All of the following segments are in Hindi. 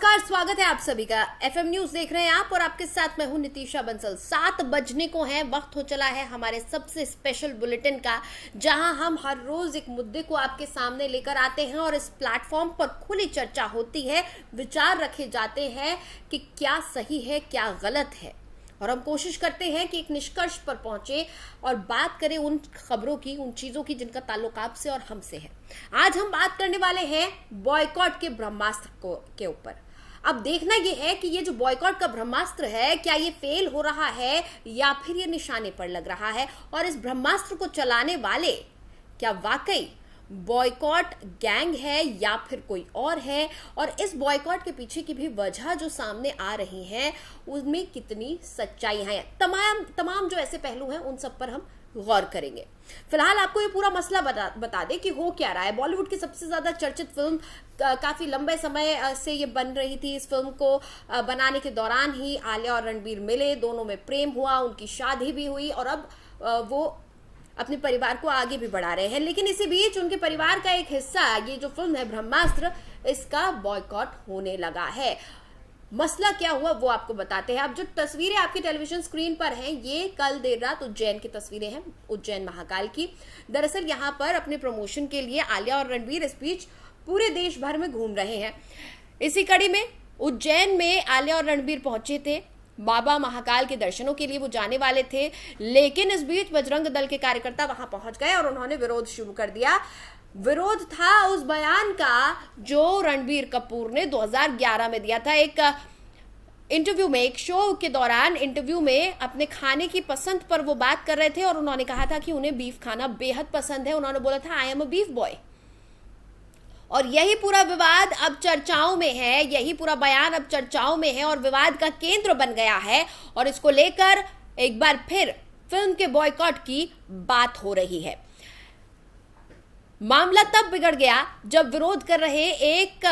नमस्कार, स्वागत है आप सभी का। एफएम न्यूज देख रहे हैं आप और आपके साथ मैं हूं नितीशा बंसल। 7 बजने को है, वक्त हो चला है हमारे सबसे स्पेशल बुलेटिन का, जहां हम हर रोज एक मुद्दे को आपके सामने लेकर आते हैं और इस प्लेटफॉर्म पर खुली चर्चा होती है, विचार रखे जाते हैं कि क्या सही है क्या गलत है, और हम कोशिश करते हैं कि एक निष्कर्ष पर पहुंचे और बात करें उन खबरों की, उन चीजों की जिनका ताल्लुक आपसे और हमसे है। आज हम बात करने वाले हैं बॉयकॉट के ब्रह्मास्त्र के ऊपर। अब देखना यह है कि ये जो बॉयकॉट का ब्रह्मास्त्र है, क्या ये फेल हो रहा है या फिर ये निशाने पर लग रहा है, और इस ब्रह्मास्त्र को चलाने वाले क्या वाकई बॉयकॉट गैंग है या फिर कोई और है, और इस बॉयकॉट के पीछे की भी वजह जो सामने आ रही हैं उनमें कितनी सच्चाई है। तमाम जो ऐसे पहलू हैं उन सब पर हम गौर करेंगे। फिलहाल आपको ये पूरा मसला बता दे कि हो क्या रहा है। बॉलीवुड की सबसे ज्यादा चर्चित फिल्म काफी लंबे समय से ये बन रही थी। इस फिल्म को बनाने के दौरान ही आलिया और रणबीर मिले, दोनों में प्रेम हुआ, उनकी शादी भी हुई और अब वो अपने परिवार को आगे भी बढ़ा रहे हैं। लेकिन इसी बीच उनके परिवार का एक हिस्सा, ये जो फिल्म है ब्रह्मास्त्र, इसका बॉयकॉट होने लगा है। मसला क्या हुआ वो आपको बताते हैं। अब जो तस्वीरें आपकी टेलीविजन स्क्रीन पर हैं, ये कल देर रात उज्जैन की तस्वीरें हैं, उज्जैन महाकाल की। दरअसल यहाँ पर अपने प्रमोशन के लिए आलिया और रणबीर इस बीच पूरे देश भर में घूम रहे हैं। इसी कड़ी में उज्जैन में आलिया और रणबीर पहुंचे थे। बाबा महाकाल के दर्शनों के लिए वो जाने वाले थे, लेकिन इस बीच बजरंग दल के कार्यकर्ता वहां पहुंच गए और उन्होंने विरोध शुरू कर दिया। विरोध था उस बयान का जो रणबीर कपूर ने 2011 में दिया था। एक इंटरव्यू में, एक शो के दौरान इंटरव्यू में अपने खाने की पसंद पर वो बात कर रहे थे और उन्होंने कहा था कि उन्हें बीफ खाना बेहद पसंद है। उन्होंने बोला था, I am a beef boy. और यही पूरा विवाद अब चर्चाओं में है, यही पूरा बयान अब चर्चाओं में है और विवाद का केंद्र बन गया है। और इसको लेकर एक बार फिर फिल्म के बॉयकॉट की बात हो रही है। मामला तब बिगड़ गया जब विरोध कर रहे एक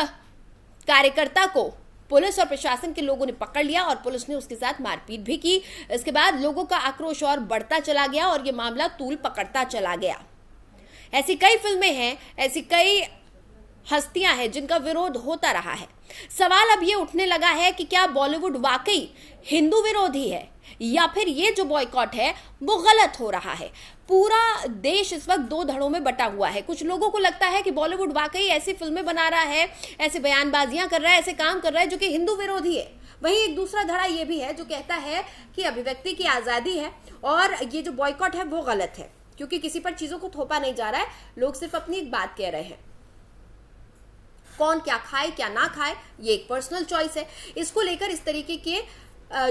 कार्यकर्ता को पुलिस और प्रशासन के लोगों ने पकड़ लिया और पुलिस ने उसके साथ मारपीट भी की। इसके बाद लोगों का आक्रोश और बढ़ता चला गया और यह मामला तूल पकड़ता चला गया। ऐसी कई फिल्में हैं, ऐसी कई हस्तियां हैं जिनका विरोध होता रहा है। सवाल अब ये उठने लगा है कि क्या बॉलीवुड वाकई हिंदू विरोधी है या फिर ये जो बॉयकॉट है वो गलत हो रहा है। पूरा देश इस वक्त 2 धड़ों में बटा हुआ है। कुछ लोगों को लगता है कि बॉलीवुड वाकई ऐसी फिल्में बना रहा है, ऐसे बयानबाजियां कर रहा है, ऐसे काम कर रहा है जो कि हिंदू विरोधी है। वहीं एक दूसरा धड़ा ये भी है जो कहता है कि अभिव्यक्ति की आजादी है और ये जो बॉयकॉट है वो गलत है, क्योंकि किसी पर चीजों को थोपा नहीं जा रहा है, लोग सिर्फ अपनी एक बात कह रहे हैं। कौन क्या खाए क्या ना खाए ये एक पर्सनल चॉइस है। इसको लेकर इस तरीके के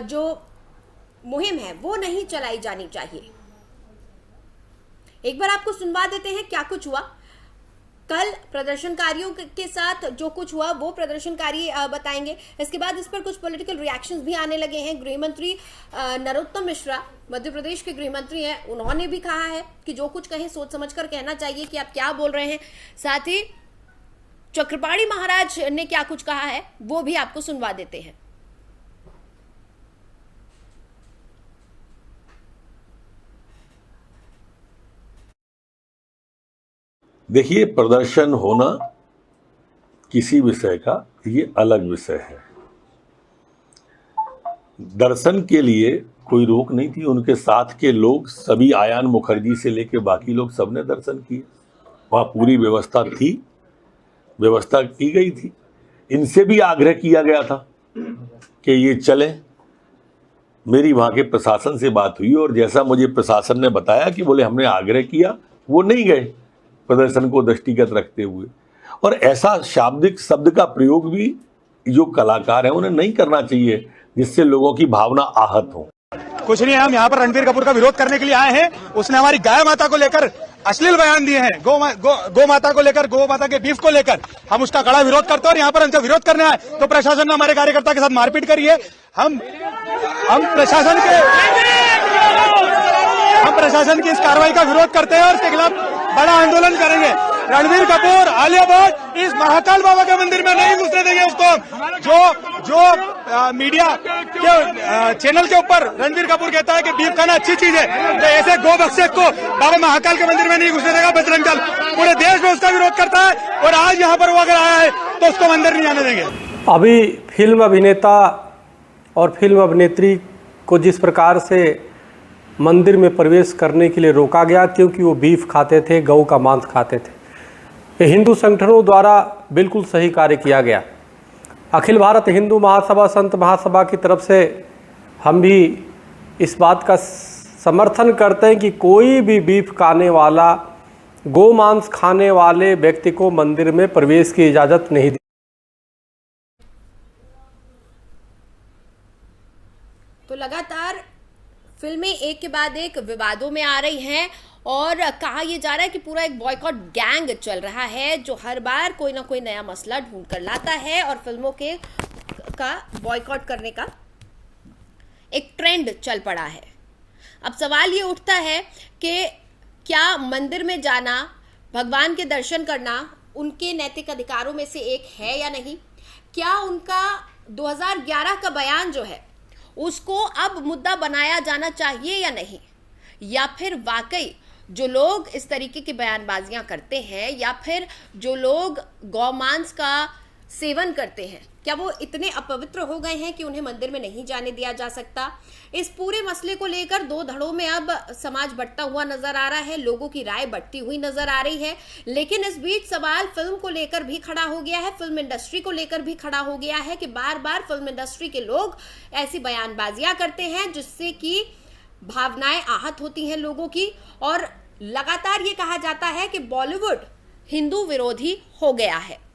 जो मुहिम है वो नहीं चलाई जानी चाहिए। एक बार आपको सुनवा देते हैं क्या कुछ हुआ कल प्रदर्शनकारियों के साथ। जो कुछ हुआ वो प्रदर्शनकारी बताएंगे। इसके बाद इस पर कुछ पॉलिटिकल रिएक्शंस भी आने लगे हैं। गृह मंत्री नरोत्तम मिश्रा, मध्य प्रदेश के गृह मंत्री हैं, उन्होंने भी कहा है कि जो कुछ कहें सोच समझ कर कहना चाहिए कि आप क्या बोल रहे हैं। साथ ही चक्रपाणी महाराज ने क्या कुछ कहा है वो भी आपको सुनवा देते हैं। देखिए, प्रदर्शन होना किसी विषय का ये अलग विषय है। दर्शन के लिए कोई रोक नहीं थी। उनके साथ के लोग सभी, आयान मुखर्जी से लेके बाकी लोग सबने दर्शन किए। वहाँ पूरी व्यवस्था थी, व्यवस्था की गई थी। इनसे भी आग्रह किया गया था कि ये चलें। मेरी वहाँ के प्रशासन से बात हुई और जैसा मुझे प्रशासन ने बताया कि बोले हमने आग्रह किया, वो नहीं गए प्रदर्शन को दृष्टिगत रखते हुए। और ऐसा शाब्दिक शब्द का प्रयोग भी जो कलाकार हैं उन्हें नहीं करना चाहिए जिससे लोगों की भावना आहत हो। कुछ नहीं, हम यहाँ पर रणबीर कपूर का विरोध करने के लिए आए हैं। उसने हमारी गाय माता को लेकर अश्लील बयान दिए हैं, गौ माता को लेकर, गौ माता के बीफ को लेकर हम उसका कड़ा विरोध करते हैं। और यहाँ पर हमसे विरोध करने आए तो प्रशासन ने हमारे कार्यकर्ता के साथ मारपीट करी है। हम प्रशासन की इस कार्रवाई का विरोध करते हैं और इसके खिलाफ बड़ा आंदोलन करेंगे। रणबीर कपूर, आलिया भट्ट इस महाकाल बाबा के मंदिर में नहीं घुसने देंगे उसको। जो मीडिया के चैनल के ऊपर रणबीर कपूर कहता है कि बीफ खाना अच्छी चीज है, तो ऐसे गो बख्शेक को बाबा महाकाल के मंदिर में नहीं घुसने देगा बजरंग दल। पूरे देश में उसका विरोध करता है और आज यहाँ पर वो अगर आया है तो उसको मंदिर नहीं आने देंगे। अभी फिल्म अभिनेता और फिल्म अभिनेत्री को जिस प्रकार से मंदिर में प्रवेश करने के लिए रोका गया क्योंकि वो बीफ खाते थे, गऊ का मांस खाते थे, ये हिंदू संगठनों द्वारा बिल्कुल सही कार्य किया गया। अखिल भारत हिंदू महासभा संत महासभा की तरफ से हम भी इस बात का समर्थन करते हैं कि कोई भी बीफ खाने वाला, गोमांस खाने वाले व्यक्ति को मंदिर में प्रवेश की इजाज़त नहीं दी। तो लगातार फिल्में एक के बाद एक विवादों में आ रही हैं और कहा यह जा रहा है कि पूरा एक बॉयकॉट गैंग चल रहा है जो हर बार कोई ना कोई नया मसला ढूंढ कर लाता है और फिल्मों के का बॉयकॉट करने का एक ट्रेंड चल पड़ा है। अब सवाल ये उठता है कि क्या मंदिर में जाना, भगवान के दर्शन करना उनके नैतिक अधिकारों में से एक है या नहीं? क्या उनका 2011 का बयान जो है उसको अब मुद्दा बनाया जाना चाहिए या नहीं? या फिर वाकई जो लोग इस तरीके की बयानबाजियां करते हैं या फिर जो लोग गौमांस का सेवन करते हैं, क्या वो इतने अपवित्र हो गए हैं कि उन्हें मंदिर में नहीं जाने दिया जा सकता? इस पूरे मसले को लेकर दो धड़ों में अब समाज बंटता हुआ नजर आ रहा है, लोगों की राय बढ़ती हुई नजर आ रही है। लेकिन इस बीच सवाल फिल्म को लेकर भी खड़ा हो गया है, फिल्म इंडस्ट्री को लेकर भी खड़ा हो गया है कि बार बार फिल्म इंडस्ट्री के लोग ऐसी बयानबाजियां करते हैं जिससे कि भावनाएं आहत होती हैं लोगों की, और लगातार ये कहा जाता है कि बॉलीवुड हिंदू विरोधी हो गया है।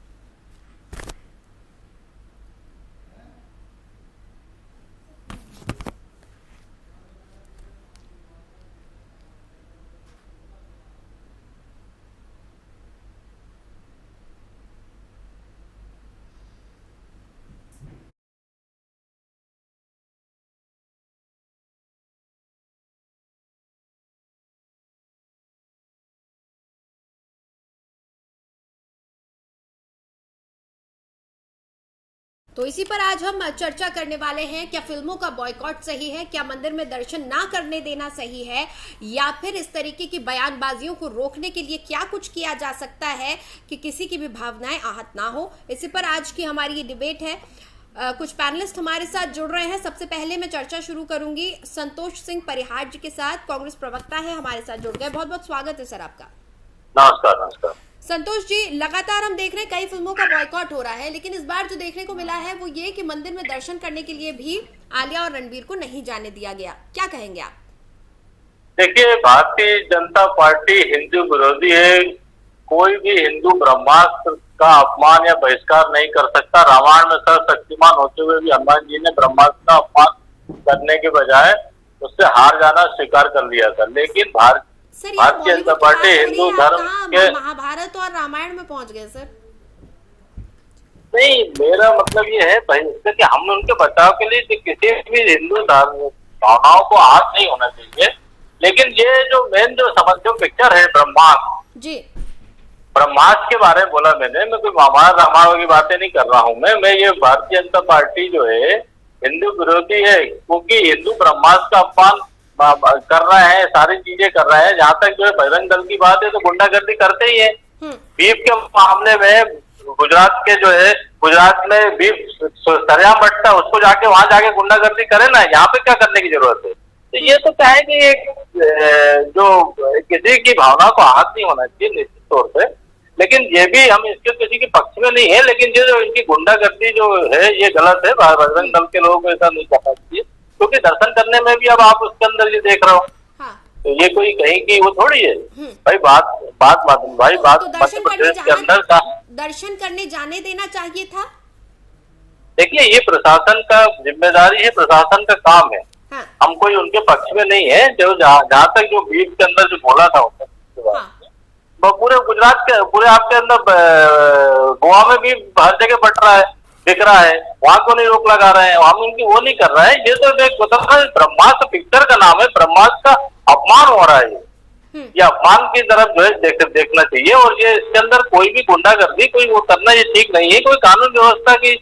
तो इसी पर आज हम चर्चा करने वाले हैं। क्या फिल्मों का बॉयकॉट सही है? क्या मंदिर में दर्शन ना करने देना सही है? या फिर इस तरीके की बयानबाजियों को रोकने के लिए क्या कुछ किया जा सकता है कि किसी की भी भावनाएं आहत ना हो? इसी पर आज की हमारी ये डिबेट है। कुछ पैनलिस्ट हमारे साथ जुड़ रहे हैं। सबसे पहले मैं चर्चा शुरू करूंगी संतोष सिंह परिहार जी के साथ, कांग्रेस प्रवक्ता है, हमारे साथ जुड़ गए। बहुत बहुत स्वागत है सर आपका। नमस्कार। नमस्कार संतोष जी, लगातार हम देख रहे हैं कई फिल्मों का बॉयकॉट हो रहा है, लेकिन इस बार जो देखने को मिला है वो ये कि मंदिर में दर्शन करने के लिए भी आलिया और रणबीर को नहीं जाने दिया गया। क्या कहेंगे आप? देखिए, भारतीय जनता पार्टी हिंदू विरोधी है। कोई भी हिंदू ब्रह्मास्त्र का अपमान या बहिष्कार नहीं कर सकता। रामायण में सर्वशक्तिमान होते हुए भी हनुमान जी ने ब्रह्मास्त्र का अपमान करने के बजाय उससे हार जाना स्वीकार कर लिया था। लेकिन भारतीय जनता पार्टी हिंदू धर्म के महाभारत और रामायण में पहुंच गए सर। नहीं, मेरा मतलब ये है कि हम उनके बचाव के लिए किसी भी हिंदू भावनाओं को हाथ नहीं होना चाहिए। लेकिन ये जो मेन जो पिक्चर है ब्रह्मास्त्र जी, ब्रह्मास्त्र के बारे में बोला मैंने। मैं कोई महाभारत रामायण की बातें नहीं कर रहा हूँ। मैं ये भारतीय जनता पार्टी जो है हिंदू विरोधी है, क्योंकि हिंदू ब्रह्मास्त्र का अपमान कर रहे हैं, सारी चीजें कर रहे हैं। जहाँ तक जो है बजरंग दल की बात है तो गुंडागर्दी करते ही है। बीफ के मामले में गुजरात में बीफ सरेआम बटता है, उसको जाके वहां जाके गुंडागर्दी करे ना, यहाँ पे क्या करने की जरूरत है? तो ये तो क्या है कि एक जो किसी की भावना को आहत नहीं होना चाहिए निश्चित तौर पे। लेकिन ये भी हम इसके किसी के पक्ष में नहीं है, लेकिन ये जो इनकी गुंडागर्दी जो है ये गलत है। बजरंग दल के लोगों को ऐसा नहीं करना चाहिए, क्योंकि दर्शन करने में भी अब आप उसके अंदर ये देख रहे हो। हाँ। तो ये कोई कहीं की वो थोड़ी है भाई। बात तो मध्य प्रदेश के अंदर का दर्शन करने जाने देना चाहिए था। देखिए, ये प्रशासन का जिम्मेदारी है, प्रशासन का काम है। हाँ। हम कोई उनके पक्ष में नहीं है। जो जहाँ तक जो बीच के अंदर जो बोला था वो पूरे गुजरात के पूरे आपके अंदर गोवा में भी हर जगह बट रहा है, दिख रहा है। वहां को नहीं रोक लगा रहे हैं, हम उनकी वो नहीं कर रहे हैं। ये तो एक ब्रह्मास्त्र पिक्चर का नाम है, ब्रह्मास्त्र का अपमान हो रहा है। ये अपमान की तरफ जो है देखना चाहिए। और ये इसके अंदर कोई भी गुंडागर्दी कोई वो करना ये ठीक नहीं है। कोई कानून व्यवस्था की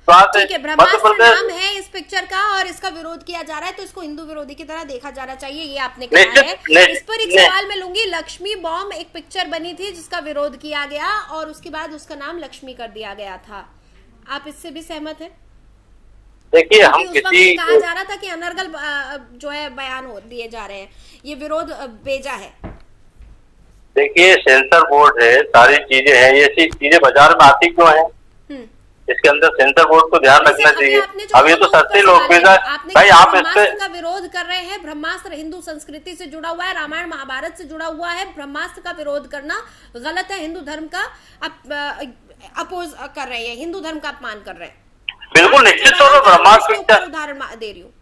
बात है। ब्रह्मास्त्र नाम है इस पिक्चर का और इसका विरोध किया जा रहा है, तो इसको हिंदू विरोधी की तरह देखा जाना चाहिए, ये आपने कहा है। इस पर एक सवाल मैं लूंगी। लक्ष्मी बॉम्ब एक पिक्चर बनी थी जिसका विरोध किया गया और उसके बाद उसका नाम लक्ष्मी कर दिया गया था। आप इससे भी सहमत हैं? देखिए हम उस वक्त ये कहा जा रहा था कि अनर्गल जो है बयान दिए जा रहे हैं, ये विरोध बेजा है। देखिए सेंसर बोर्ड है, सारी चीजें हैं, ये चीजें बाजार में आती क्यों है? इसके अंदर सेंसर बोर्ड को ध्यान रखना चाहिए। अब ये तो सस्ते लोग भाई आप इस पे का विरोध कर रहे हैं। ब्रह्मास्त्र हिंदू संस्कृति से जुड़ा हुआ है, रामायण महाभारत से जुड़ा हुआ है। ब्रह्मास्त्र का विरोध करना गलत है, हिंदू धर्म का अपोज कर रहे हैं, हिंदू धर्म का अपमान कर रहे हैं। बिल्कुल निश्चित तौर पर ब्रह्मास्त्र उदाहरण दे रही हूँ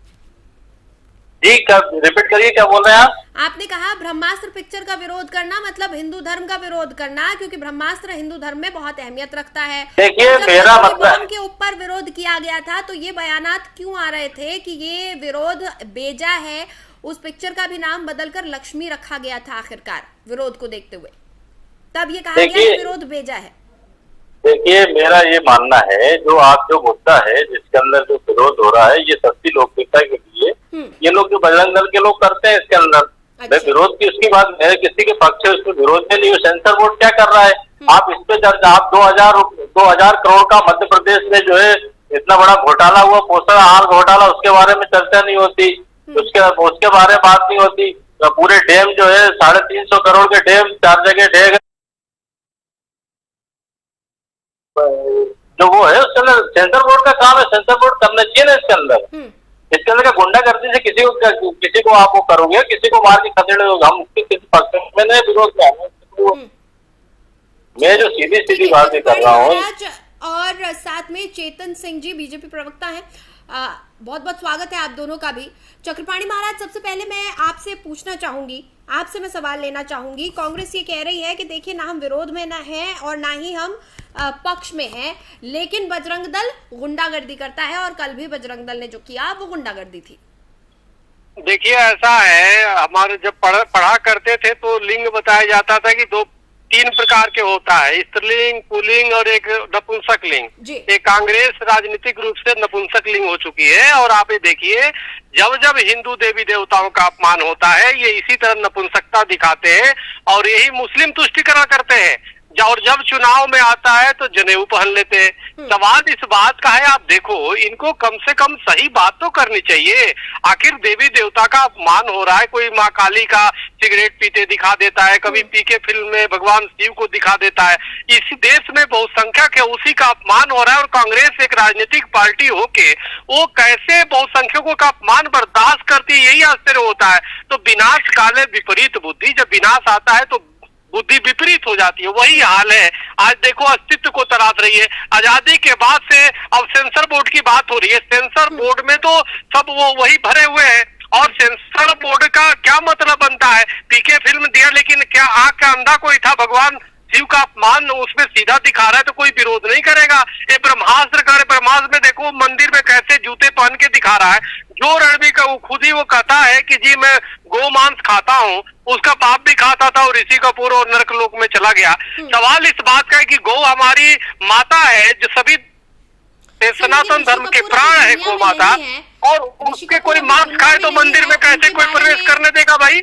जी, क्या रिपीट करिए, क्या बोल रहे हैं आप? आपने कहा ब्रह्मास्त्र पिक्चर का विरोध करना मतलब हिंदू धर्म का विरोध करना, क्योंकि ब्रह्मास्त्र हिंदू धर्म में बहुत अहमियत रखता है। देखिए मेरा मतलब के ऊपर विरोध किया गया था, तो ये बयानात क्यों आ रहे थे कि ये विरोध बेजा है? उस पिक्चर का भी नाम बदलकर लक्ष्मी रखा गया था आखिरकार विरोध को देखते हुए, तब ये कहा गया विरोध बेजा है। देखिए मेरा ये मानना है, जो आप जो मुद्दा है जिसके अंदर जो विरोध हो रहा है, ये सस्ती लोकप्रियता के लिए ये लोग जो बजरंग दल के लोग करते हैं इसके अंदर। मैं विरोध की उसकी बात, मेरे किसी के पक्ष है उसमें विरोध में नहीं हूँ। सेंसर बोर्ड क्या कर रहा है? आप इस पे चर्चा, आप 2000 करोड़ का मध्य प्रदेश में जो है इतना बड़ा घोटाला हुआ, पोषण आहार घोटाला, उसके बारे में चर्चा नहीं होती, उसके बारे में बात नहीं होती। पूरे डैम जो है 350 करोड़ के डैम 4 जगह ढह जो वो है, उसके अंदर सेंसर बोर्ड का काम है, सेंसर बोर्ड करना चाहिए ना इसके अंदर का गुंडागर्दी से किसी को आप वो करोगे, किसी को मार के खदेड़ोगे, हम किसी पक्ष में नहीं, विरोध में आना। मैं जो सीधी बात कर रहा हूँ। और साथ में चेतन सिंह जी बीजेपी प्रवक्ता हैं, बहुत बहुत स्वागत है आप दोनों का भी। चक्रपाणी महाराज, सबसे पहले मैं आपसे पूछना चाहूंगी, आपसे मैं सवाल लेना चाहूंगी। कांग्रेस ये कह रही है कि देखिए ना हम विरोध में ना है और ना ही हम पक्ष में है, लेकिन बजरंग दल गुंडागर्दी करता है, और कल भी बजरंग दल ने जो किया वो गुंडागर्दी थी। देखिए ऐसा है, हमारे जब पढ़ा करते थे तो लिंग बताया जाता था कि 3 प्रकार के होता है, स्त्रीलिंग, पुल्लिंग और एक नपुंसक लिंग। एक कांग्रेस राजनीतिक रूप से नपुंसक लिंग हो चुकी है। और आप ये देखिए, जब जब हिंदू देवी देवताओं का अपमान होता है ये इसी तरह नपुंसकता दिखाते हैं, और यही मुस्लिम तुष्टिकरण करते हैं। और जब चुनाव में आता है तो जनेऊ पहन लेते हैं। सवाल इस बात का है, आप देखो इनको कम से कम सही बात तो करनी चाहिए। आखिर देवी देवता का अपमान हो रहा है, कोई माँ काली का सिगरेट पीते दिखा देता है, कभी पीके फिल्म में भगवान शिव को दिखा देता है। इस देश में बहुसंख्यक है, उसी का अपमान हो रहा है। और कांग्रेस एक राजनीतिक पार्टी होके वो कैसे बहुसंख्यकों का अपमान बर्दाश्त करती है, यही आश्चर्य होता है। तो विनाश काले विपरीत बुद्धि, जब विनाश आता है तो बुद्धि विपरीत हो जाती है। वही हाल है, आज देखो अस्तित्व को तराश रही है। आजादी के बाद से अब सेंसर बोर्ड की बात हो रही है। सेंसर बोर्ड में तो सब वो वही भरे हुए हैं, और सेंसर बोर्ड का क्या मतलब बनता है? पीके फिल्म दिया, लेकिन क्या आंख का अंधा कोई था? भगवान शिव का अपमान उसमें सीधा दिखा रहा है तो कोई विरोध नहीं करेगा। ये ब्रह्मास्त्र करे, ब्रह्मास्त्र में देखो मंदिर में कैसे जूते पहन के दिखा रहा है। जो रणबीर का वो खुद ही वो कहता है कि जी मैं गो मांस खाता हूँ, उसका बाप भी खाता था और ऋषि कपूर और नरकलोक में चला गया। सवाल इस बात का है कि गौ हमारी माता है, जो सभी सनातन धर्म के प्राण है गौ माता, और उसके कोई मांस खाए तो मंदिर में कैसे कोई प्रवेश करने देगा भाई?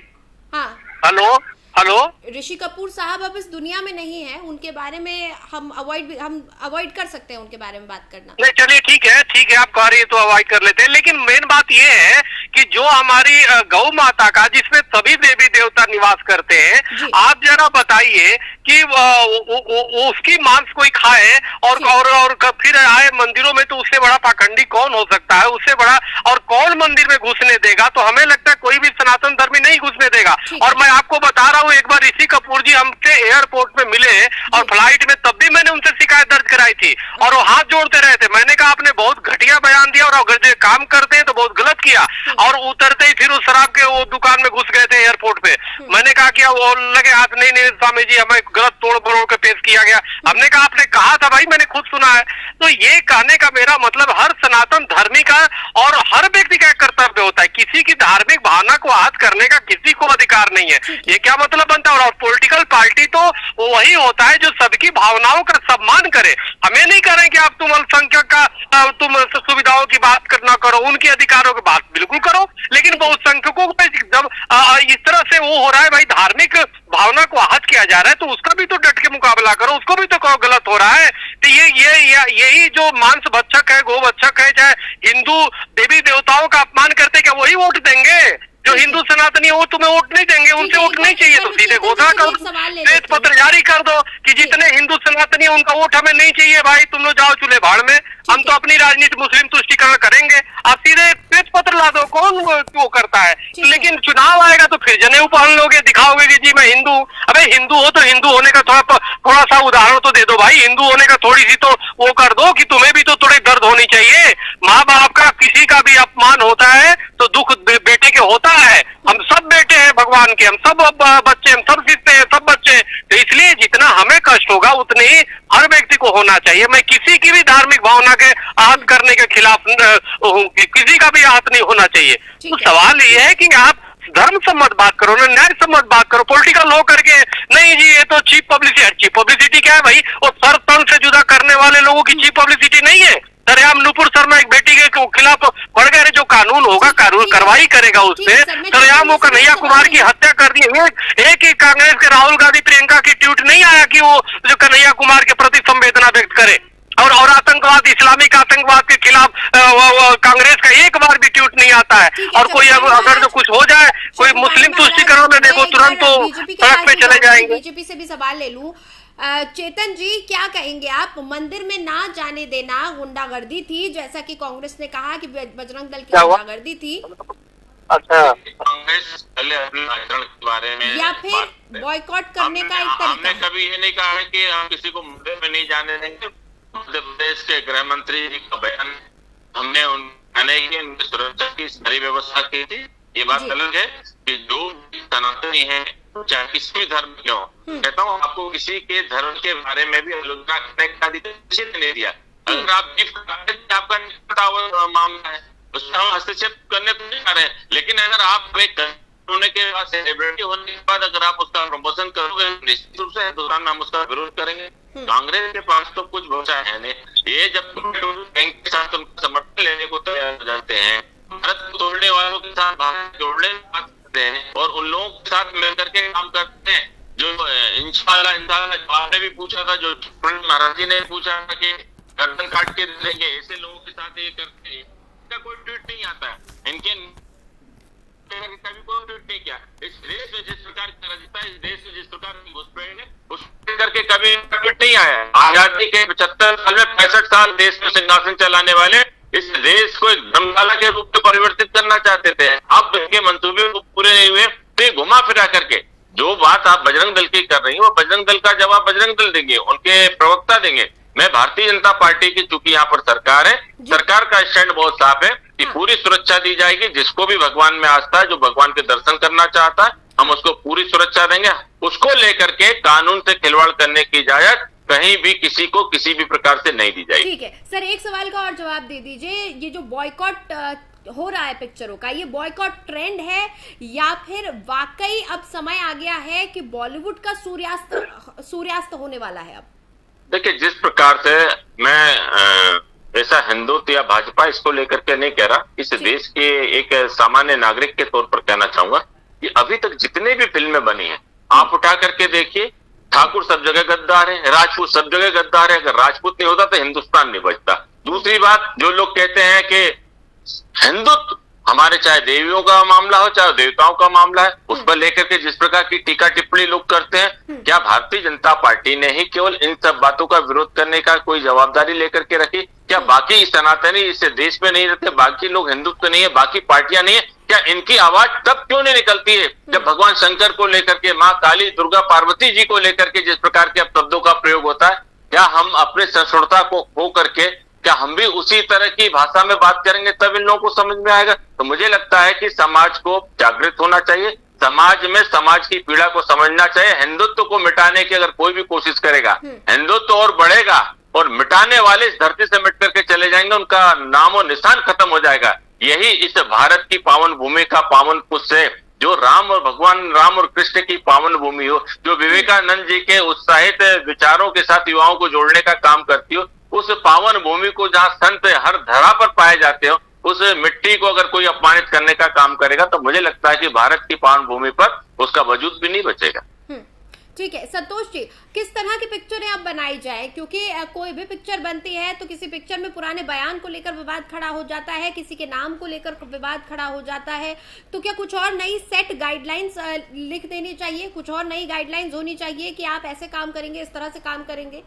हेलो हेलो, ऋषि कपूर साहब अब इस दुनिया में नहीं है, उनके बारे में हम अवॉइड कर सकते हैं उनके बारे में बात करना। नहीं चलिए ठीक है, आप कह रही है तो अवॉइड कर लेते हैं। लेकिन मेन बात ये है कि जो हमारी गौ माता का, जिसमें सभी देवी देवता निवास करते हैं, आप जरा बताइए कि उसकी मांस कोई खाए और फिर आए मंदिरों में, तो उससे बड़ा पाखंडी कौन हो सकता है? उससे बड़ा और कौन मंदिर में घुसने देगा? तो हमें लगता है कोई भी सनातन धर्मी नहीं घुसने देगा। और मैं आपको बता रहा हूँ, एक बार ऋषि कपूर जी हमसे एयरपोर्ट में मिले और फ्लाइट में, तब भी मैंने उनसे शिकायत दर्ज कराई थी, और वो हाथ जोड़ते रहे थे। मैंने कहा आपने बहुत घटिया बयान दिया, और अगर जो काम करते हैं तो बहुत गलत किया। और उतरते ही फिर उस शराब के वो दुकान में घुस गए थे एयरपोर्ट पे। मैंने कहा कि वो लगे हाथ, नहीं स्वामी जी हमें गलत तोड़ मरोड़ के पेश किया गया। हमने कहा आपने कहा था भाई, मैंने खुद सुना है। तो ये कहने का मेरा मतलब हर सनातन धर्मी का और हर व्यक्ति का कर्तव्य होता है, किसी की धार्मिक भावना को आहत करने का किसी को अधिकार नहीं है। ये क्या मतलब बनता है? और पॉलिटिकल पार्टी तो वही होता है जो सबकी भावनाओं का सम्मान करे। हमें नहीं करें कि आप तुम अल्पसंख्यक का तुम सुविधाओं की बात करना करो, उनके अधिकारों की बात बिल्कुल करो, लेकिन बहुसंख्यकों को जब इस तरह से वो हो रहा है भाई, धार्मिक भावना को आहत किया जा रहा है, तो उसका भी तो डट के मुकाबला करो, उसको भी तो कहो गलत हो रहा है। तो यही जो मांस भक्षक है, गो भक्षक है, चाहे हिंदू देवी देवताओं का अपमान करते, क्या वही वोट देंगे? जो हिंदू सनातनी हो तुम्हें वोट नहीं देंगे, उनसे वोट नहीं चाहिए तो सीधे घोषणा कर दो, श्वेत पत्र जारी कर दो कि जितने हिंदू सनातनी है उनका वोट हमें नहीं चाहिए भाई, तुम लोग जाओ चूल्हे भाड़ में, हम तो अपनी राजनीति मुस्लिम तुष्टिकरण करेंगे। आप सीधे श्वेत पत्र ला दो, कौन वो करता है? लेकिन चुनाव आएगा तो फिर जनेऊ पहन लोगे, दिखाओगे कि जी मैं हिंदू। अबे हिंदू हो तो हिंदू होने का थोड़ा सा उदाहरण तो दे दो भाई, हिंदू होने का थोड़ी सी तो वो कर दो कि तुम्हें भी तो थोड़ी दर्द होनी चाहिए। माँ बाप का किसी का भी अपमान होता है तो दुख बेटे के होता है। हम सब बेटे हैं भगवान के, हम सब बच्चे, हम सब सीखते हैं, सब बच्चे। तो इसलिए जितना हमें कष्ट होगा उतने ही हर व्यक्ति को होना चाहिए। मैं किसी की भी धार्मिक भावना के आहत करने के खिलाफ हूँ, किसी का भी आहत नहीं होना चाहिए। तो सवाल ये है कि आप धर्म सम्मत बात करो ना, न्याय सम्मत बात करो, पॉलिटिकल हो करके नहीं जी ये तो चीप पब्लिसिटी। चीप पब्लिसिटी क्या है भाई? वो सर तन से जुदा करने वाले लोगों की चीप पब्लिसिटी नहीं है। सरेआम नुपुर शर्मा एक बेटी के खिलाफ पड़ गए, जो कानून होगा कानून कार्रवाई करेगा उससे। सरेआम वो कन्हैया कुमार की हत्या कर दी। एक ही कांग्रेस के राहुल गांधी प्रियंका की ट्वीट नहीं आया कि वो जो कन्हैया कुमार के प्रति संवेदना व्यक्त करे। और आतंकवाद, इस्लामिक आतंकवाद के खिलाफ कांग्रेस का एक बार भी ट्वीट नहीं आता है। और कोई अगर जो कुछ हो जाए, कोई मुस्लिम तुष्टिकरण में देखो तुरंत तो सड़क पे चले जाएंगे। बीजेपी से भी सवाल ले लूं। चेतन जी क्या कहेंगे आप? मंदिर में ना जाने देना गुंडागर्दी थी, जैसा कि कांग्रेस ने कहा कि बजरंग दल की गुंडागर्दी थी। अच्छा, कांग्रेस पहले अपने आचरण के बारे में या फिर बॉयकॉट करने का एक तरीका? हमने कभी ये नहीं कहा है कि हम किसी को मंदिर में नहीं जाने देंगे। मध्य प्रदेश के गृह मंत्री जी का बयान, हमने उनकी सुरक्षा की सारी व्यवस्था की थी। ये बात अलग है कि जो सनातनी है चाहे किसी भी धर्म के हो, कहता हूँ आपको किसी के धर्म के बारे में भी आलोचना करने का अधिकार किसी ने नहीं दिया। अगर आप आपका मामला है उसमें हम हस्तक्षेप करने को नहीं आ रहे हैं, लेकिन अगर आप एक होने के बाद, सेलिब्रिटी होने के बाद अगर आप उसका प्रमोशन करोगे निश्चित रूप से हिंदुस्तान में हम उसका विरोध करेंगे। कांग्रेस के पास तो कुछ भरोसा है नहीं। ये जब बैंक के साथ उनका समर्थन लेने को तैयार हो जाते हैं, भारत को तोड़ने वालों के साथ भारत जोड़ने की बात करते हैं और उन लोगों के साथ मिलकर के काम करते हैं। जो इंशाल्लाह आपने भी पूछा था, जो महाराज जी ने पूछा था कि गर्दन काट के देंगे, ऐसे लोगों के साथ ये करते हैं। इनका कोई ट्वीट नहीं आता है, इनके कभी कोई ट्वीट नहीं किया। इस देश में जिस प्रकार की राजनीति है, इस देश में जिस प्रकार की घुसपैठ है, उस करके कभी ट्वीट नहीं आया। आजादी के 75 साल में 65 साल देश में सिंहासन चलाने वाले इस देश को एक धर्मशाला के रूप में परिवर्तित करना चाहते थे। अब इनके मंसूबे पूरे नहीं हुए तो घुमा फिरा करके जो बात आप बजरंग दल की कर रही है, वो बजरंग दल का जवाब बजरंग दल देंगे, उनके प्रवक्ता देंगे। मैं भारतीय जनता पार्टी की, चूंकि यहाँ पर सरकार है, सरकार का स्टैंड बहुत साफ है कि पूरी सुरक्षा दी जाएगी। जिसको भी भगवान में आस्था है, जो भगवान के दर्शन करना चाहता है, हम उसको पूरी सुरक्षा देंगे। उसको लेकर के कानून से खिलवाड़ करने की इजाजत कहीं भी किसी को किसी भी प्रकार से नहीं दी जाएगी। ठीक है सर, एक सवाल का और जवाब दे दीजिए। ये जो बॉयकॉट हो रहा है पिक्चरों का, ये बॉयकॉट ट्रेंड है या फिर वाकई अब समय आ गया है कि बॉलीवुड का सूर्यास्त होने वाला है? अब देखिए, जिस प्रकार से मैं ऐसा हिंदुत्व या भाजपा इसको लेकर के नहीं कह रहा, इस देश के एक सामान्य नागरिक के तौर पर कहना चाहूंगा कि अभी तक जितने भी फिल्में बनी हैं, आप उठा करके देखिए, ठाकुर सब जगह गद्दार है, राजपूत सब जगह गद्दार है। अगर राजपूत नहीं होता तो हिंदुस्तान नहीं बचता। दूसरी बात, जो लोग कहते हैं कि हिंदुत्व हमारे, चाहे देवियों का मामला हो चाहे देवताओं का मामला है, उस पर लेकर के जिस प्रकार की टीका टिप्पणी लोग करते हैं, क्या भारतीय जनता पार्टी ने ही केवल इन सब बातों का विरोध करने का कोई जवाबदारी लेकर के रखी? क्या बाकी सनातनी इस देश में नहीं रहते? बाकी लोग हिंदुत्व नहीं है, बाकी पार्टियां नहीं है? क्या इनकी आवाज तब क्यों नहीं निकलती है जब भगवान शंकर को लेकर के, माँ काली, दुर्गा, पार्वती जी को लेकर के जिस प्रकार के शब्दों का प्रयोग होता है? क्या हम अपने सहिष्णुता को खो करके क्या हम भी उसी तरह की भाषा में बात करेंगे तब इन लोगों को समझ में आएगा? तो मुझे लगता है कि समाज को जागृत होना चाहिए, समाज में समाज की पीड़ा को समझना चाहिए। हिंदुत्व को मिटाने की अगर कोई भी कोशिश करेगा, हिंदुत्व और बढ़ेगा और मिटाने वाले इस धरती से मिट करके चले जाएंगे, उनका नामो निशान खत्म हो जाएगा। यही इस भारत की पावन भूमि का पावन पुष्प है, जो राम और भगवान राम और कृष्ण की पावन भूमि हो, जो विवेकानंद जी के उत्साहित विचारों के साथ युवाओं को जोड़ने का काम करती हो, उस पावन भूमि को जहाँ संत हर धरा पर पाए जाते हो, उस मिट्टी को अगर कोई अपमानित करने का काम करेगा तो मुझे लगता है कि भारत की पावन भूमि पर उसका वजूद भी नहीं बचेगा। ठीक है संतोष जी, किस तरह की पिक्चरें अब बनाई जाए, क्योंकि कोई भी पिक्चर बनती है तो किसी पिक्चर में पुराने बयान को लेकर विवाद खड़ा हो जाता है, किसी के नाम को लेकर विवाद खड़ा हो जाता है, तो क्या कुछ और नई सेट गाइडलाइंस लिख देनी चाहिए, कुछ और नई गाइडलाइंस होनी चाहिए कि आप ऐसे काम करेंगे, इस तरह से काम करेंगे?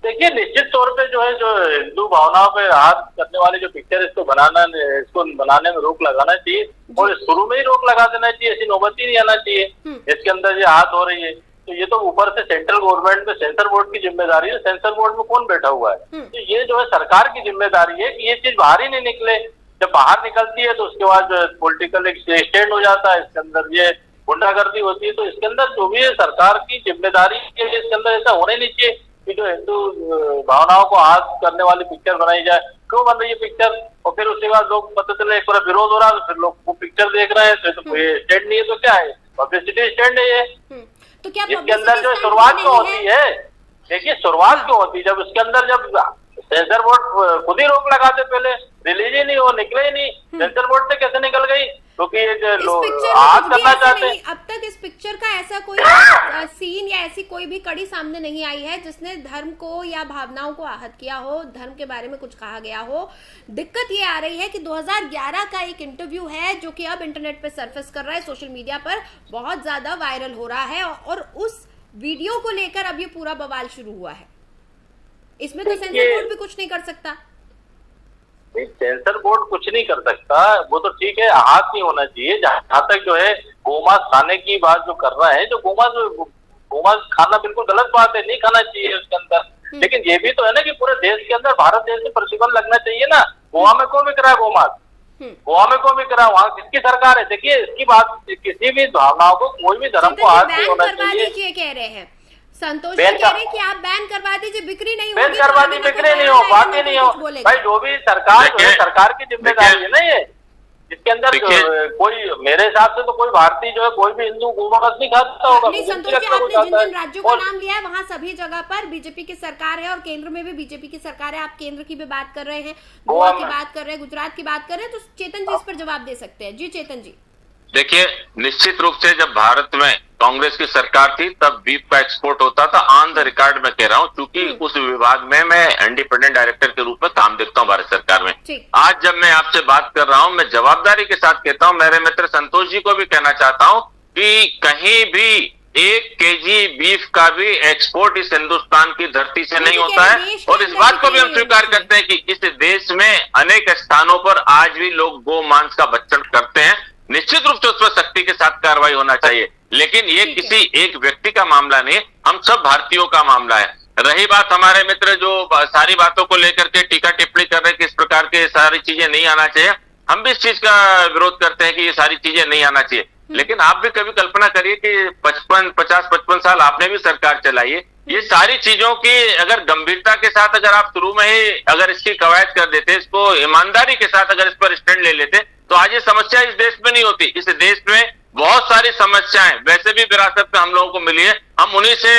देखिए, निश्चित तौर पे जो है, जो हिंदू भावनाओं पे हाथ करने वाली जो पिक्चर इसको बनाने में रोक लगाना चाहिए और शुरू में ही रोक लगा देना चाहिए, ऐसी नौबत ही नहीं आना चाहिए। इसके अंदर ये हाथ हो रही है तो ये तो ऊपर से सेंट्रल गवर्नमेंट में सेंसर बोर्ड की जिम्मेदारी है। सेंसर बोर्ड में कौन बैठा हुआ है? तो ये जो है सरकार की जिम्मेदारी है कि ये चीज बाहर ही नहीं निकले। जब बाहर निकलती है तो उसके बाद पॉलिटिकल स्टैंड हो जाता है, इसके अंदर ये गुंडागर्दी होती है। तो इसके अंदर जो भी है सरकार की जिम्मेदारी है, इसके अंदर ऐसा होने नहीं चाहिए कि जो हिंदू भावनाओं को हाथ करने वाली पिक्चर बनाई जाए। क्यों बन रही है पिक्चर? और फिर उसके बाद लोग पता चले एक बार विरोध हो रहा है तो फिर लोग वो पिक्चर देख रहे हैं, तो ये स्टैंड नहीं है तो क्या है? पब्लिसिटी स्टैंड है ये। तो क्या इसके अंदर जो शुरुआत क्यों होती है? देखिए, शुरुआत क्यों होती है जब उसके अंदर जब सेंसर बोर्ड खुद ही रोक लगाते, पहले रिलीज ही नहीं हो, निकले ही नहीं। सेंसर बोर्ड से कैसे निकल गई? क्योंकि ये लोग हाथ करना चाहते हैं। अब तक इस पिक्चर का ऐसा कोई सीन या ऐसी कोई भी कड़ी सामने नहीं आई है जिसने धर्म को या भावनाओं को आहत किया हो, धर्म के बारे में कुछ कहा गया हो। दिक्कत ये आ रही है कि 2011 का एक इंटरव्यू है जो कि अब इंटरनेट पे सरफेस कर रहा है, सोशल मीडिया पर बहुत ज्यादा वायरल हो रहा है और उस वीडियो को लेकर अब ये पूरा बवाल शुरू हुआ है। इसमें तो सेंसर बोर्ड भी कुछ नहीं कर सकता। सेंसर बोर्ड कुछ नहीं कर सकता, वो तो ठीक है, हाथ नहीं होना चाहिए। जहां तक जो है गोमांस खाने की बात जो कर रहा है, जो गोमांस खाना बिल्कुल गलत बात है, नहीं खाना चाहिए उसके अंदर। लेकिन ये भी तो है ना कि पूरे देश के अंदर, भारत देश में प्रतिबंध लगना चाहिए ना। गोवा में कौन बिक रहा है गोमांस? गोवा में कौन बिक रहा है? वहाँ किसकी सरकार है? देखिए, इसकी बात किसी भी भावनाओं को, कोई भी धर्म को हाथ नहीं होना चाहिए। कह रहे हैं संतोष जी, कह रहे हैं कि आप बैन करवा दीजिए, बिक्री नहीं होगी, बैन करवा दी, बिक्री नहीं हो, बात ही नहीं हो। भाई जो भी सरकार जो है, सरकार की जिम्मेदारी है ना ये। इसके अंदर कोई, मेरे हिसाब से तो कोई भारतीय जो है, कोई भी हिंदू गोमांस नहीं खाता होगा। नहीं संतोष जी, आपने जिन जिन राज्यों का नाम लिया है वहाँ सभी जगह पर बीजेपी की सरकार है और केंद्र में भी बीजेपी की सरकार है। आप केंद्र की भी बात कर रहे हैं, गोवा की बात कर रहे हैं, गुजरात की बात कर रहे हैं, तो चेतन जी इस पर जवाब दे सकते हैं। जी चेतन जी। देखिए, निश्चित रूप से जब भारत में कांग्रेस की सरकार थी तब बीफ का एक्सपोर्ट होता था, ऑन द रिकॉर्ड में कह रहा हूं, क्योंकि उस विभाग में मैं इंडिपेंडेंट डायरेक्टर के रूप में काम देखता हूं भारत सरकार में। आज जब मैं आपसे बात कर रहा हूं, मैं जवाबदारी के साथ कहता हूं, मेरे मित्र संतोष जी को भी कहना चाहता हूं कि कहीं भी 1 केजी बीफ का भी एक्सपोर्ट इस हिंदुस्तान की धरती से नहीं होता है। और इस बात को भी हम स्वीकार करते हैं कि इस देश में अनेक स्थानों पर आज भी लोग गौ मांस का भक्षण करते हैं। निश्चित रूप से उस पर सख्ती के साथ कार्रवाई होना चाहिए, लेकिन ये किसी एक व्यक्ति का मामला नहीं, हम सब भारतीयों का मामला है। रही बात हमारे मित्र जो सारी बातों को लेकर के टीका टिप्पणी कर रहे हैं कि इस प्रकार के सारी चीजें नहीं आना चाहिए, हम भी इस चीज का विरोध करते हैं कि ये सारी चीजें नहीं आना चाहिए। लेकिन आप भी कभी कल्पना करिए कि 50-55 साल आपने भी सरकार चलाई है, ये सारी चीजों की अगर गंभीरता के साथ अगर आप शुरू में ही अगर इसकी कवायद कर देते, इसको ईमानदारी के साथ अगर इस पर स्टैंड ले लेते, तो आज ये समस्या इस देश में नहीं होती। इस देश में बहुत सारी समस्याएं वैसे भी विरासत में हम लोगों को मिली है, हम उन्हीं से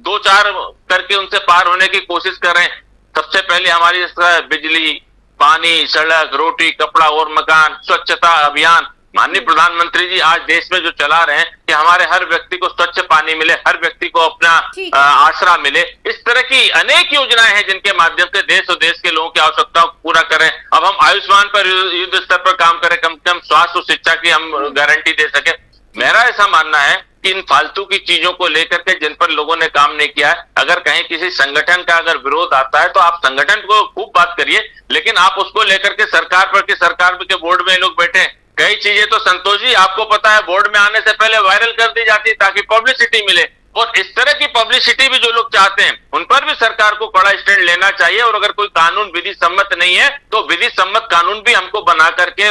2-4 करके उनसे पार होने की कोशिश कर रहे हैं। सबसे पहले हमारी बिजली, पानी, सड़क, रोटी, कपड़ा और मकान, स्वच्छता अभियान। माननीय प्रधानमंत्री जी आज देश में जो चला रहे हैं कि हमारे हर व्यक्ति को स्वच्छ पानी मिले, हर व्यक्ति को अपना आसरा मिले, इस तरह की अनेक योजनाएं हैं जिनके माध्यम से देश और देश के लोगों की आवश्यकताओं को पूरा करें। अब हम आयुष्मान पर युद्ध स्तर पर काम करें, कम से कम स्वास्थ्य और शिक्षा की हम गारंटी दे सके। मेरा ऐसा मानना है कि इन फालतू की चीजों को लेकर के जिन पर लोगों ने काम नहीं किया है, अगर कहीं किसी संगठन का अगर विरोध आता है तो आप संगठन को खूब बात करिए, लेकिन आप उसको लेकर के सरकार पर कि सरकार के बोर्ड में लोग बैठे। कई चीजें तो संतोष जी आपको पता है बोर्ड में आने से पहले वायरल कर दी जाती है ताकि पब्लिसिटी मिले, और इस तरह की पब्लिसिटी भी जो लोग चाहते हैं उन पर भी सरकार को कड़ा स्टैंड लेना चाहिए। और अगर कोई कानून विधि सम्मत नहीं है तो विधि सम्मत कानून भी हमको बना करके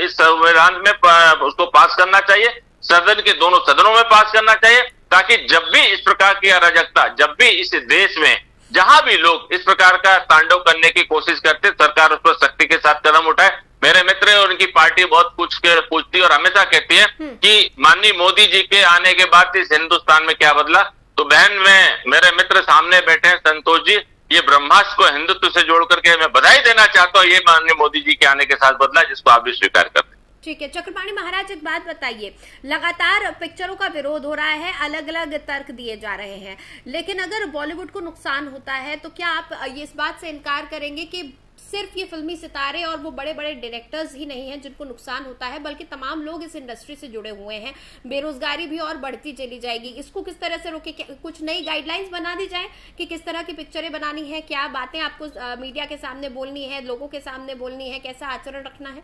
इस संविधान में उसको पास करना चाहिए, सदन के दोनों सदनों में पास करना चाहिए, ताकि जब भी इस प्रकार की अराजकता, जब भी इस देश में जहां भी लोग इस प्रकार का तांडव करने की कोशिश करते, सरकार उस पर सख्ती के साथ कदम उठाए। मेरे मित्र और उनकी पार्टी बहुत कुछ पूछती और हमेशा कहती है कि माननीय मोदी जी के आने के बाद इस हिंदुस्तान में क्या बदला। तो बहन में मेरे मित्र सामने बैठे हैं संतोष जी, ये ब्रह्मास्त्र को हिंदुत्व से जोड़ करके मैं बधाई देना चाहता हूँ, ये माननीय मोदी जी के आने के साथ बदला, जिसको आप भी स्वीकार करते हैं। ठीक है चक्रपाणी महाराज, एक बात बताइए, लगातार पिक्चरों का विरोध हो रहा है, अलग अलग तर्क दिए जा रहे हैं, लेकिन अगर बॉलीवुड को नुकसान होता है तो क्या आप ये इस बात से इनकार करेंगे कि सिर्फ ये फिल्मी सितारे और वो बड़े बड़े डायरेक्टर्स ही नहीं हैं जिनको नुकसान होता है, बल्कि तमाम लोग इस इंडस्ट्री से जुड़े हुए हैं, बेरोजगारी भी और बढ़ती चली जाएगी, इसको किस तरह से रोके? कुछ नई गाइडलाइंस बना दी जाए कि किस तरह की पिक्चरें बनानी है, क्या बातें आपको मीडिया के सामने बोलनी है, लोगों के सामने बोलनी है, कैसा आचरण रखना है?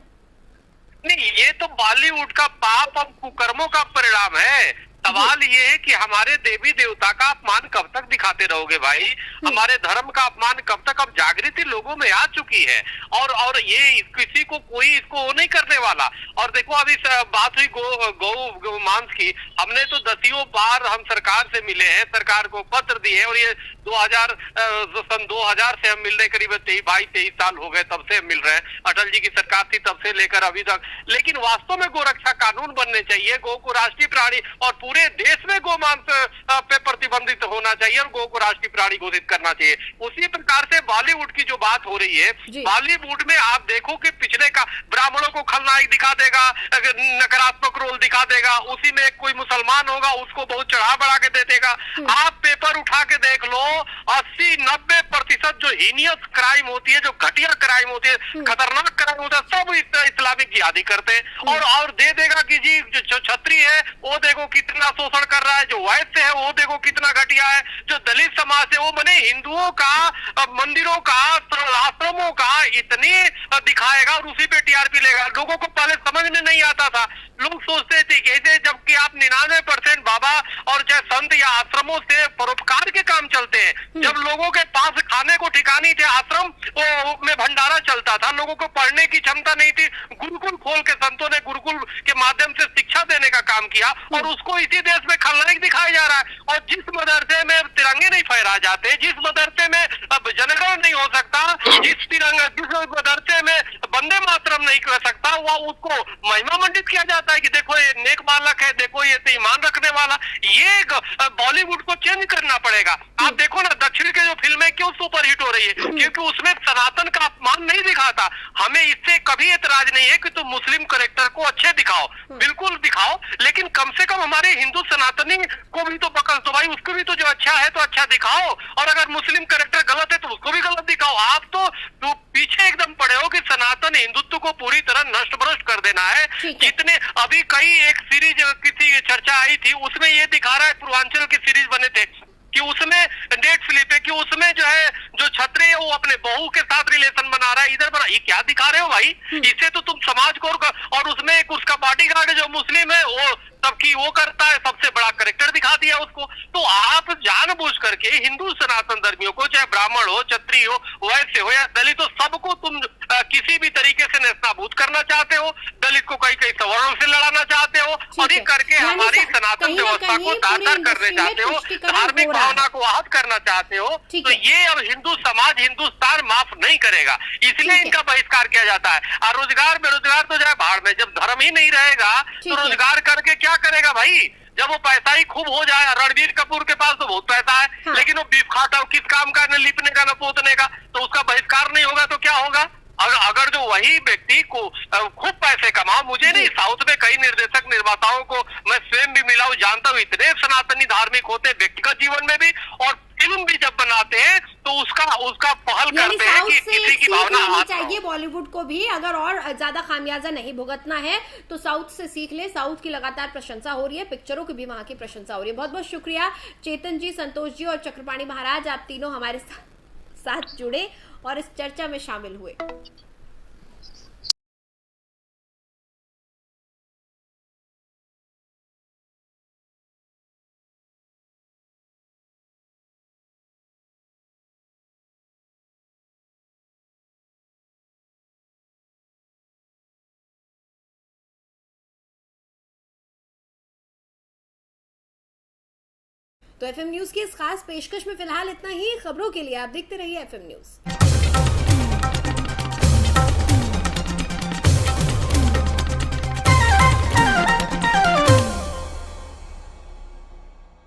नहीं, ये तो बॉलीवुड का पाप और कुकर्मों का परिणाम है। सवाल ये है कि हमारे देवी देवता का अपमान कब तक दिखाते रहोगे भाई? हमारे धर्म का अपमान कब तक? अब जागृति लोगों में आ चुकी है और ये किसी को कोई इसको नहीं करने वाला। और देखो अभी बात हुई गौ मांस की, हमने तो दसियों बार हम सरकार से मिले हैं, सरकार को पत्र दिए, और ये सन 2000 से हम मिल रहे, करीब 22-23 साल हो गए तब से हम मिल रहे हैं। अटल जी की सरकार थी तब से लेकर अभी तक। लेकिन वास्तव में गोरक्षा कानून बनने चाहिए, गौ को राष्ट्रीय प्राणी, और पूरे देश में गोमांस पे प्रतिबंधित होना चाहिए और गौ को राष्ट्रीय प्राणी घोषित करना चाहिए। उसी प्रकार से बॉलीवुड की जो बात हो रही है, बॉलीवुड में आप देखो कि पिछले का ब्राह्मणों को खलनायक दिखा देगा, नकारात्मक रोल दिखा देगा, उसी में कोई मुसलमान होगा उसको बहुत चढ़ा बढ़ा के दे देगा। आप पेपर उठा के देख लो, 80-90% जो हीनियस क्राइम होती है, जो घटिया क्राइम होती है, खतरनाक क्राइम होता है, सब इस्लामिक जिहादी करते हैं। और दे देगा कि जी जो छत्री है वो देखो कितना शोषण कर रहा है, जो वैश्य है वो देखो कितना घटिया है, जो दलित समाज है वो, माने हिंदुओं का, मंदिरों का, आश्रमों का इतनी दिखाएगा और उसी पे टीआरपी लेगा। लोगों को पहले समझ में नहीं आता था, लोग सोचते थे कि जबकि आप 99% बाबा और चाहे संत या आश्रमों से परोपकार के काम चलते हैं। जब लोगों के पास खाने को ठिकानी थे, आश्रम में भंडारा चलता था, लोगों को पढ़ने की क्षमता नहीं थी, गुरुकुल खोल के संतों ने गुरुकुल के माध्यम से शिक्षा देने का काम किया, और उसको इसी देश में खलनायक दिखाया जा रहा है। और जिस मदरसे में तिरंगे नहीं फहराए जाते, जिस मदरसे में जनगण नहीं हो सकता, जिस मदरसे में वंदे मातरम नहीं कर सकता, वह उसको महिमा मंडित किया जाता है कि देखो ये नेक बालक है, देखो ये ईमान रखने वाला। ये बॉलीवुड को चेंज करना पड़ेगा। आप देखो ना दक्षिण के जो फिल्में क्यों सुपरहिट हो रही है, क्योंकि उसमें सनातन का अपमान नहीं दिखाता। हमें इससे कभी एतराज नहीं है कि तुम मुस्लिम कैरेक्टर को अच्छे दिखाओ, बिल्कुल दिखाओ, लेकिन कम से कम हमारे हिंदू सनातनी को भी तो बकल दो भाई, उसको भी तो जो अच्छा है तो अच्छा दिखाओ, और अगर मुस्लिम कैरेक्टर गलत है तो उसको भी गलत दिखाओ। आप तो पीछे एकदम पड़े हो कि सनातन हिंदुत्व को पूरी तरह नष्ट भ्रष्ट कर देना है। जितने अभी कई एक सीरीज किसी चर्चा आई थी, उसमें ये दिखा रहा है, पूर्वांचल की सीरीज बने थे कि उसमें डेट स्लिप है कि उसमें जो है जो छत्री है वो अपने बहू के साथ रिलेशन बना रहा है, इधर बना। ये क्या दिखा रहे हो भाई? इससे तो तुम समाज को, और उसमें एक उसका बॉडीगार्ड है जो मुस्लिम है, वो सबकी वो करता है, सबसे बड़ा कैरेक्टर दिखा दिया उसको। तो आप जानबूझ करके हिंदू सनातन धर्मियों को, चाहे ब्राह्मण हो, क्षत्रिय हो, वैश्य हो या दलित हो, सबको तुम किसी भी तरीके से नेस्तनाबूद करना चाहते हो, दलित को कई सवर्णों से लड़ाना चाहते हो, और ये करके हमारी सनातन व्यवस्था को तार करने चाहते हो, धार्मिक भावना को आहत करना चाहते हो। तो ये अब हिंदू समाज, हिंदुस्तान माफ नहीं करेगा, इसलिए इनका बहिष्कार किया जाता है। और रोजगार बेरोजगार तो जाए भाड़ में, जब धर्म ही नहीं रहेगा तो रोजगार करके क्या करेगा भाई? जब वो पैसा ही खूब हो जाए, रणबीर कपूर के पास तो बहुत पैसा है, लेकिन वो बीफ खाता, किस काम का, न लिपने का न पोतने का, तो उसका बहिष्कार नहीं होगा तो क्या होगा? अगर जो वही व्यक्ति को खूब पैसे कमाओ, मुझे नहीं, साउथ में कई निर्देशक निर्माताओं को मैं स्वयं भी मिला हूं, जानता हूं, इतने सनातनी धार्मिक होते हैं व्यक्तिगत जीवन में भी, और फिल्म भी जब बनाते हैं तो उसका पहल करते हैं कि किसी की भावना चाहिए। बॉलीवुड को भी अगर और ज्यादा खामियाजा नहीं भुगतना है तो साउथ से सीख ले। साउथ की लगातार प्रशंसा हो रही है, पिक्चरों की भी वहां की प्रशंसा हो रही है। बहुत बहुत शुक्रिया चेतन जी, संतोष जी और चक्रपाणी महाराज, आप तीनों हमारे साथ जुड़े और इस चर्चा में शामिल हुए। तो एफएम न्यूज की इस खास पेशकश में फिलहाल इतना ही। खबरों के लिए आप देखते रहिए एफएम न्यूज।